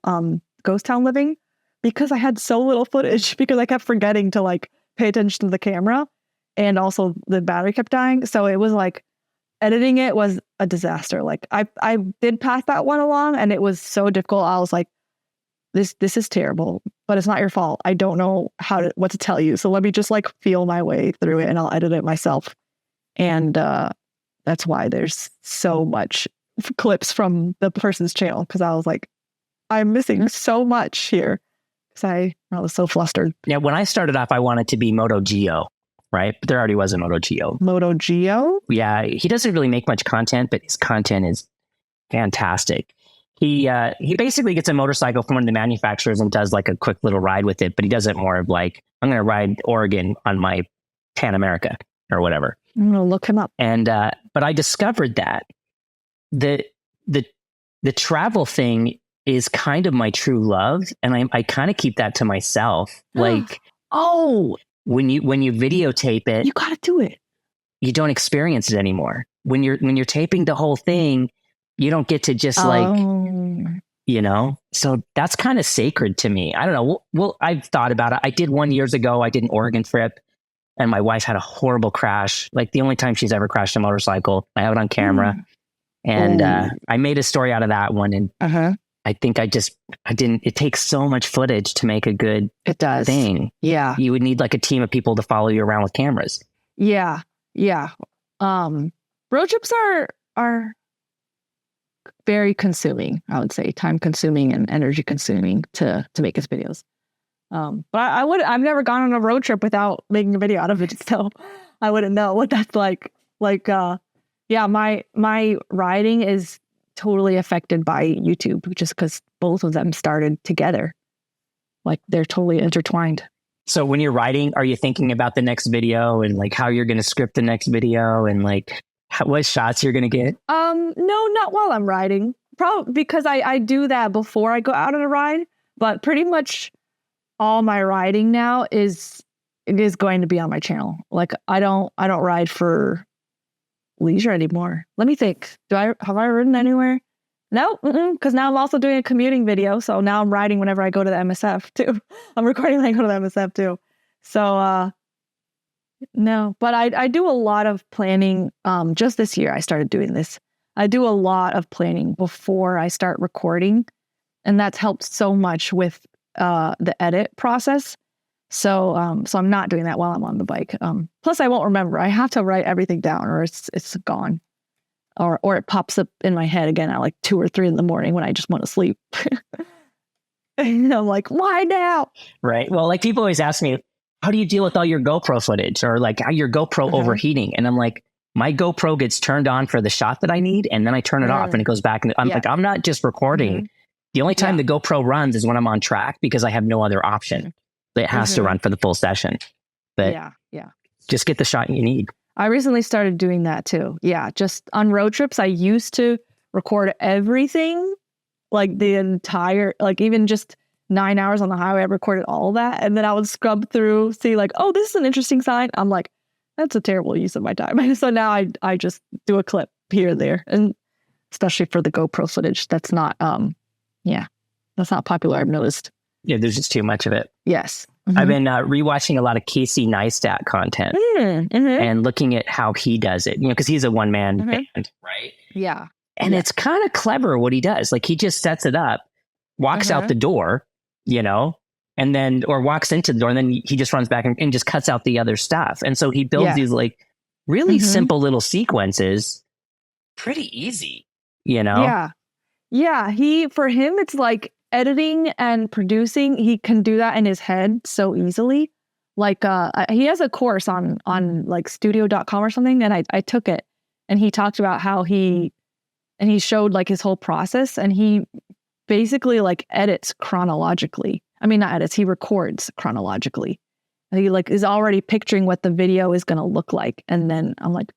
Ghost Town Living, because I had so little footage because I kept forgetting to like pay attention to the camera, and also the battery kept dying. So it was like, editing it was a disaster. Like I did pass that one along, and it was so difficult. I was like, this is terrible, but it's not your fault. I don't know what to tell you. So let me just like feel my way through it, and I'll edit it myself. And that's why there's so much clips from the person's channel, because I was like, I'm missing so much here because I was so flustered. Yeah, when I started off, I wanted to be Moto Geo. right? But there already was a Moto Geo. Moto Geo? Yeah, he doesn't really make much content, but his content is fantastic. He basically gets a motorcycle from one of the manufacturers and does like a quick little ride with it, but he does it more of like, I'm going to ride Oregon on my Pan America or whatever. I'm going to look him up. And but I discovered that the travel thing is kind of my true love, and I kind of keep that to myself. Like, oh, when you videotape it, you got to do it. You don't experience it anymore. When you're taping the whole thing, you don't get to just so that's kind of sacred to me. I don't know. Well, I've thought about it. I did one years ago. I did an Oregon trip and my wife had a horrible crash. Like the only time she's ever crashed a motorcycle. I have it on camera and I made a story out of that one. And I think I didn't, it takes so much footage to make a good thing. Yeah. You would need like a team of people to follow you around with cameras. Yeah. Yeah. Road trips are very consuming, I would say, time consuming and energy consuming to make his videos. But I've never gone on a road trip without making a video out of it, so I wouldn't know what that's like. Like, my riding is totally affected by YouTube, just because both of them started together. Like they're totally intertwined. So when you're writing, are you thinking about the next video and like how you're going to script the next video and like what shots you're going to get? No, not while I'm riding. Probably because I do that before I go out on a ride. But pretty much all my riding now is going to be on my channel. Like I don't ride for leisure anymore. Let me think. Have I ridden anywhere? No, because now I'm also doing a commuting video. So now I'm riding whenever I go to the MSF too. I'm recording when I go to the MSF too. So no, but I do a lot of planning. Just this year I started doing this. I do a lot of planning before I start recording, and that's helped so much with the edit process. So I'm not doing that while I'm on the bike. Plus I won't remember. I have to write everything down or it's gone. Or it pops up in my head again at like 2 or 3 in the morning when I just want to sleep. And I'm like, why now? Right. Well, like people always ask me, how do you deal with all your GoPro footage or like how your GoPro overheating? And I'm like, my GoPro gets turned on for the shot that I need. And then I turn it off and it goes back. And I'm like, I'm not just recording. The only time the GoPro runs is when I'm on track because I have no other option. It has to run for the full session. But just get the shot you need. I recently started doing that too. Yeah, just on road trips, I used to record everything, like the entire, like even just 9 hours on the highway, I recorded all that. And then I would scrub through, see like, oh, this is an interesting sign. I'm like, that's a terrible use of my time. So now I just do a clip here and there. And especially for the GoPro footage, that's not, that's not popular, I've noticed. Yeah, there's just too much of it. Yes. I've been rewatching a lot of Casey Neistat content and looking at how he does it, because he's a one-man band, right? Yeah. And it's kind of clever what he does. Like he just sets it up, walks out the door, and then, or walks into the door and then he just runs back and just cuts out the other stuff. And so he builds these like really simple little sequences, pretty easy, Yeah. Yeah. For him, it's like, editing and producing, he can do that in his head so easily. Like he has a course on like studio.com or something, and I took it, and he talked about how he showed like his whole process, and he basically like edits chronologically. I mean, not edits, he records chronologically. And he like is already picturing what the video is going to look like, and then I'm like,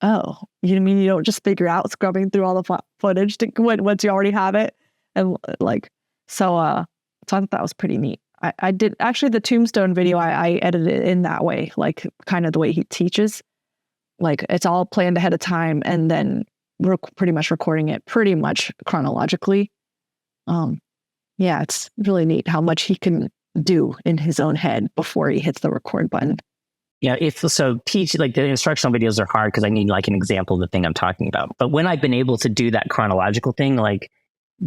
oh, you mean you don't just figure out scrubbing through all the footage once you already have it, and like. So I thought that was pretty neat. I did actually the Tombstone video. I edited it in that way, like kind of the way he teaches. Like it's all planned ahead of time, and then we're pretty much recording it pretty much chronologically. It's really neat how much he can do in his own head before he hits the record button. Yeah, teach like the instructional videos are hard because I need like an example of the thing I'm talking about. But when I've been able to do that chronological thing, like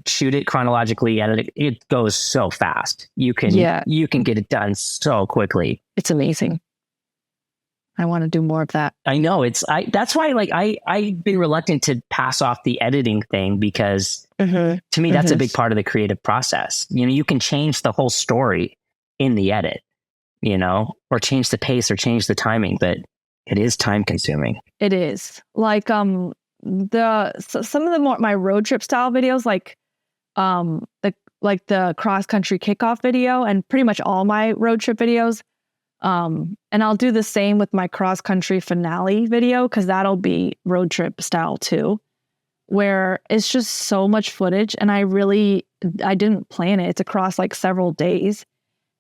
shoot it chronologically, edit it goes so fast. You can get it done so quickly. It's amazing. I want to do more of that. I know that's why like I've been reluctant to pass off the editing thing because to me that's a big part of the creative process. You can change the whole story in the edit. or change the pace or change the timing, but it is time consuming. It is like some of the more my road trip style videos, like the cross country kickoff video, and pretty much all my road trip videos. And I'll do the same with my cross country finale video, because that'll be road trip style too, where it's just so much footage, and I didn't plan it. It's across like several days.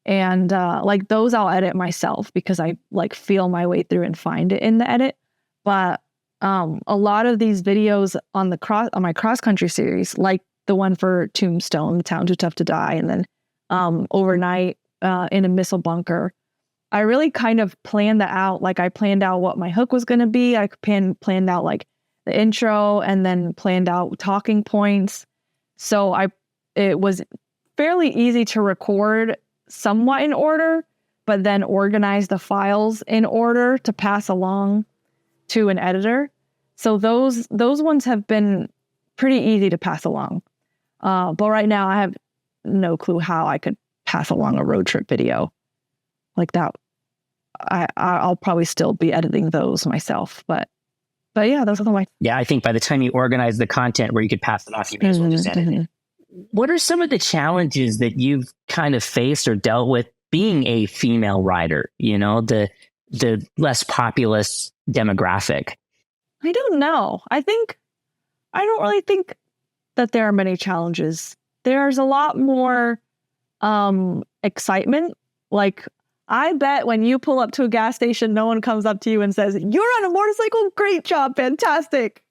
And like those I'll edit myself because I like feel my way through and find it in the edit. But a lot of these videos on my cross country series, like the one for Tombstone, The Town Too Tough to Die, and then Overnight in a Missile Bunker, I really kind of planned that out. Like I planned out what my hook was going to be. I planned out like the intro, and then planned out talking points. So it was fairly easy to record somewhat in order, but then organize the files in order to pass along to an editor. So those ones have been pretty easy to pass along. But right now I have no clue how I could pass along a road trip video like that. I'll probably still be editing those myself, but yeah, those are the Yeah, I think by the time you organize the content where you could pass it off, you may as well just edit it. What are some of the challenges that you've kind of faced or dealt with being a female rider, the less populous demographic? I don't know. I don't really think that there are many challenges. There's a lot more excitement. Like, I bet when you pull up to a gas station, no one comes up to you and says, "You're on a motorcycle? Great job, fantastic."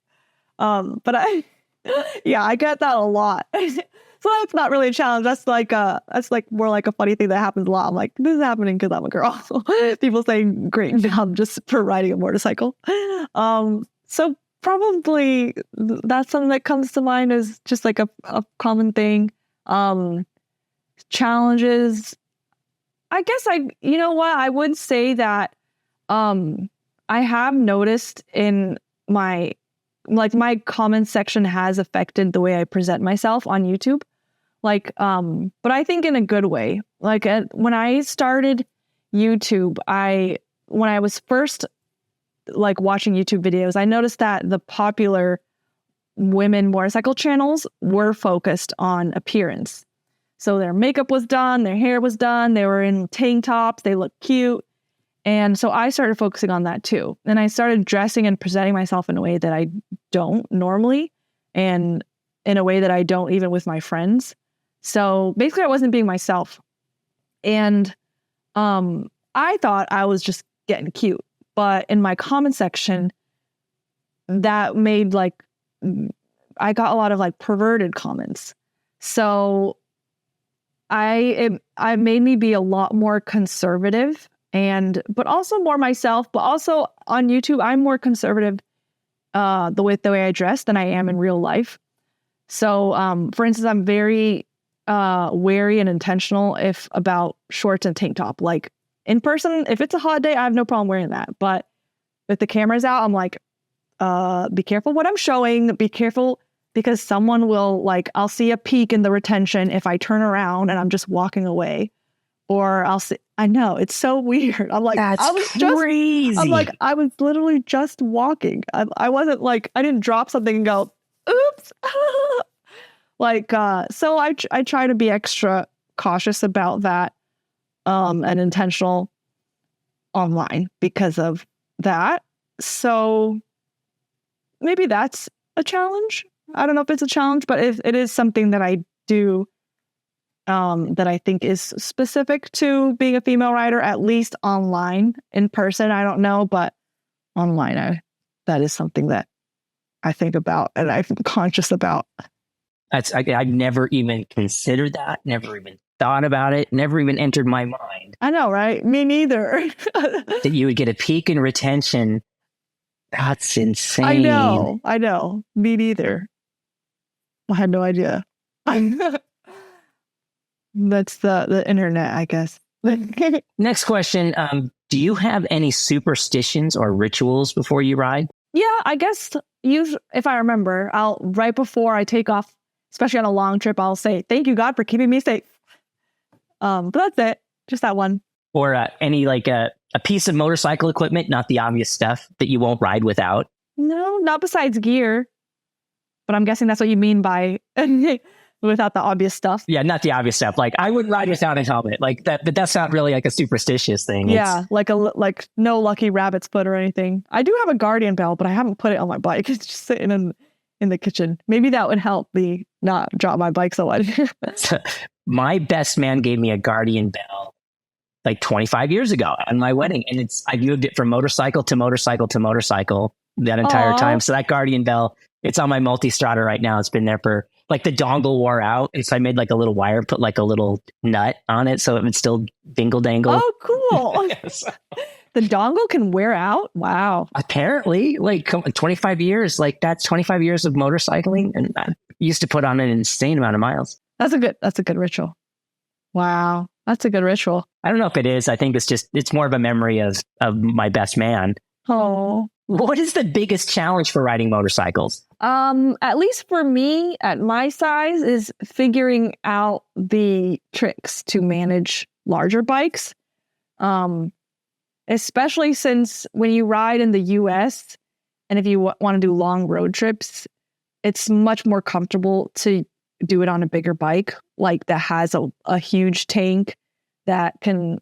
But I get that a lot. So that's not really a challenge. That's like more like a funny thing that happens a lot. I'm like, this is happening because I'm a girl. People saying great job just for riding a motorcycle. So probably that's something that comes to mind as just like a common thing. Challenges. I guess I would say that I have noticed in my comment section has affected the way I present myself on YouTube. But I think in a good way. Like when I started YouTube, when I was first like watching YouTube videos, I noticed that the popular women motorcycle channels were focused on appearance. So their makeup was done, their hair was done, they were in tank tops, they looked cute. And so I started focusing on that too. And I started dressing and presenting myself in a way that I don't normally, and in a way that I don't even with my friends. So basically I wasn't being myself. And I thought I was just getting cute. But in my comment section, that made I got a lot of like perverted comments. So it made me be a lot more conservative, but also more myself. But also on YouTube, I'm more conservative the way I dress than I am in real life. So for instance, I'm very wary and intentional about shorts and tank top. Like in person, if it's a hot day, I have no problem wearing that. But if the camera's out, I'm like, be careful what I'm showing. Be careful, because someone will I'll see a peak in the retention if I turn around and I'm just walking away, or I know it's so weird. I'm like, that's crazy. I'm like, I was literally just walking. I wasn't I didn't drop something and go, oops. So I try to be extra cautious about that, and intentional online because of that. So maybe that's a challenge. I don't know if it's a challenge, but it is something that I do that I think is specific to being a female rider, at least online. In person, I don't know, but online, that is something that I think about and I'm conscious about. I've never even considered that, never even thought about it, never even entered my mind. I know, right? Me neither. That you would get a peak in retention. That's insane. I know. Me neither. I had no idea. That's the internet, I guess. Next question. Do you have any superstitions or rituals before you ride? Yeah, I guess usually, if I remember, right before I take off, especially on a long trip, I'll say, "Thank you, God, for keeping me safe." But that's it. Just that one. or any like a piece of motorcycle equipment, not the obvious stuff that you won't ride without? No, not besides gear. But I'm guessing that's what you mean by without the obvious stuff. Yeah, not the obvious stuff. Like I wouldn't ride without a helmet, like that. But that's not really like a superstitious thing. Yeah, like no lucky rabbit's foot or anything. I do have a guardian belt, but I haven't put it on my bike. It's just sitting in the kitchen. Maybe that would help me not drop my bike so much. My best man gave me a guardian bell like 25 years ago on my wedding, and I moved it from motorcycle to motorcycle to motorcycle that entire Aw. time. So that guardian bell, it's on my multi-starter right now. It's been there for like the dongle wore out, and so I made like a little wire, put like a little nut on it so it would still dingle dangle. Oh, cool. Yes. The dongle can wear out. Wow. Apparently, like 25 years, like that's 25 years of motorcycling, and I used to put on an insane amount of miles. That's a good ritual. Wow. That's a good ritual. I don't know if it is. I think it's more of a memory of my best man. Oh. What is the biggest challenge for riding motorcycles? At least for me at my size is figuring out the tricks to manage larger bikes. Especially since when you ride in the US and if you want to do long road trips, it's much more comfortable to do it on a bigger bike, like that has a huge tank that can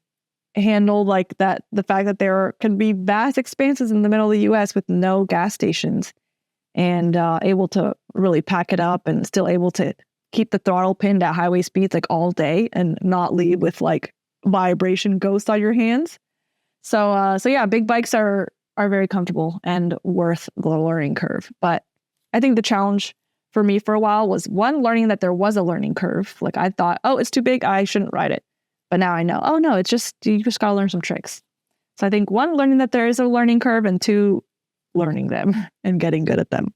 handle like that. The fact that there can be vast expanses in the middle of the US with no gas stations and able to really pack it up and still able to keep the throttle pinned at highway speeds like all day and not leave with like vibration ghosts on your hands. So yeah, big bikes are very comfortable and worth the learning curve. But I think the challenge for me for a while was one, learning that there was a learning curve. Like I thought, oh, it's too big, I shouldn't ride it. But now I know, oh no, you just gotta learn some tricks. So I think one, learning that there is a learning curve, and two, learning them and getting good at them.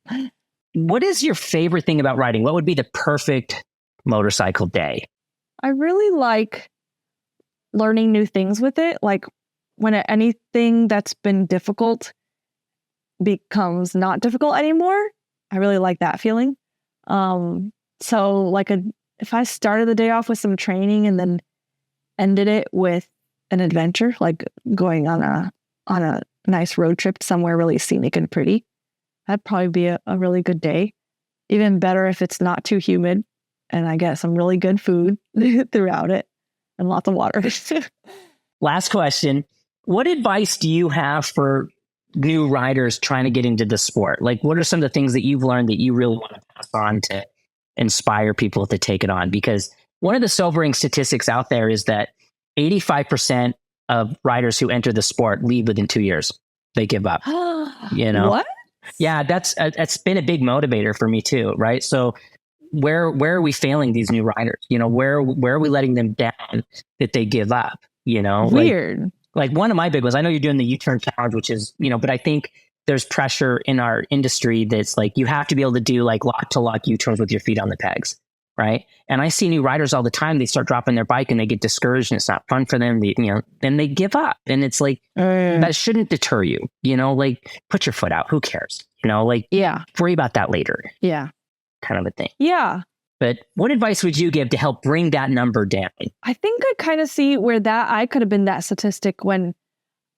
What is your favorite thing about riding? What would be the perfect motorcycle day? I really like learning new things with it. Like when anything that's been difficult becomes not difficult anymore. I really like that feeling. So like if I started the day off with some training and then ended it with an adventure, like going on a nice road trip somewhere really scenic and pretty, that'd probably be a really good day. Even better if it's not too humid and I get some really good food throughout it and lots of water. Last question. What advice do you have for new riders trying to get into the sport? Like, what are some of the things that you've learned that you really want to pass on to inspire people to take it on? Because one of the sobering statistics out there is that 85% of riders who enter the sport leave within 2 years. They give up. You know? What? Yeah, that's been a big motivator for me too, right? So where are we failing these new riders? You know, where are we letting them down that they give up? You know, Weird. Like one of my big ones, I know you're doing the U-turn challenge, which is, you know, but I think there's pressure in our industry that's like, you have to be able to do like lock to lock U-turns with your feet on the pegs. Right. And I see new riders all the time. They start dropping their bike and they get discouraged and it's not fun for them. Then they give up. And it's like, that shouldn't deter you, you know, like put your foot out. Who cares? You know, like, yeah, worry about that later. Yeah. Kind of a thing. Yeah. But what advice would you give to help bring that number down? I think I kind of see where I could have been that statistic when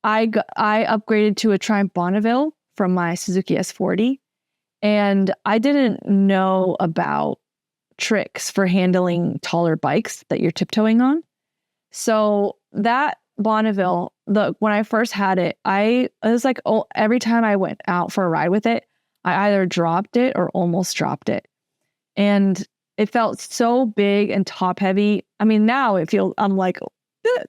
I upgraded to a Triumph Bonneville from my Suzuki S40. And I didn't know about tricks for handling taller bikes that you're tiptoeing on. So that Bonneville, when I first had it, it was like, every time I went out for a ride with it, I either dropped it or almost dropped it. And it felt so big and top heavy. I mean, now I'm like,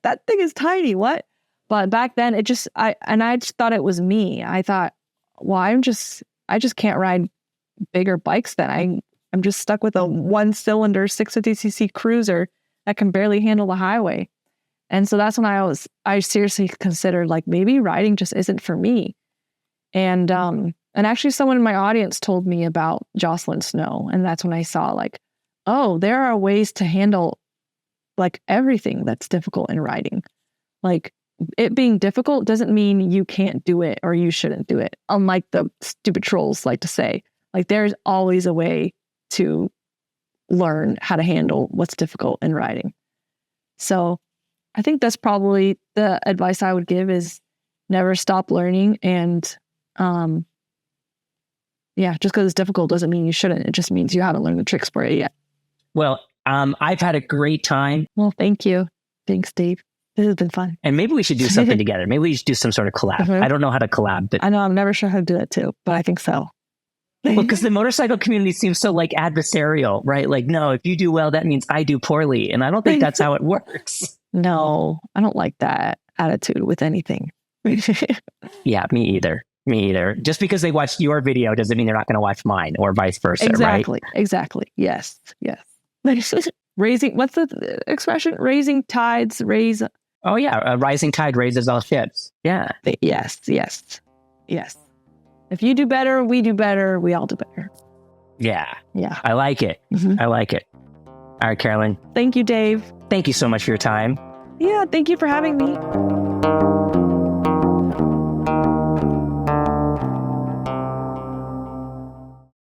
that thing is tiny. What? But back then I just thought it was me. I thought, well, I just can't ride bigger bikes then. I'm just stuck with a 1-cylinder 650cc cruiser that can barely handle the highway. And so that's when I seriously considered like maybe riding just isn't for me. And actually someone in my audience told me about Jocelyn Snow. And that's when I saw like, oh, there are ways to handle like everything that's difficult in riding. Like it being difficult doesn't mean you can't do it or you shouldn't do it. Unlike the stupid trolls like to say, like there's always a way to learn how to handle what's difficult in riding. So I think that's probably the advice I would give is never stop learning. And just because it's difficult doesn't mean you shouldn't. It just means you haven't learned the tricks for it yet. Well, I've had a great time. Well, thank you. Thanks, Dave. This has been fun. And maybe we should do something together. Maybe we should do some sort of collab. Mhm. I don't know how to collab, but I know I'm never sure how to do that too, but I think so. well, because the motorcycle community seems so like adversarial, right? Like, no, if you do well, that means I do poorly. And I don't think that's how it works. No, I don't like that attitude with anything. Yeah, me either. Me either. Just because they watched your video doesn't mean they're not going to watch mine or vice versa, Exactly. right? Exactly. Yes. Yes. Raising, what's the expression? Raising tides, raise. Oh, yeah. A rising tide raises all ships. Yeah. Yes. Yes. Yes. If you do better, we do better. We all do better. Yeah. Yeah. I like it. Mhm. I like it. All right, Carolyn. Thank you, Dave. Thank you so much for your time. Yeah. Thank you for having me.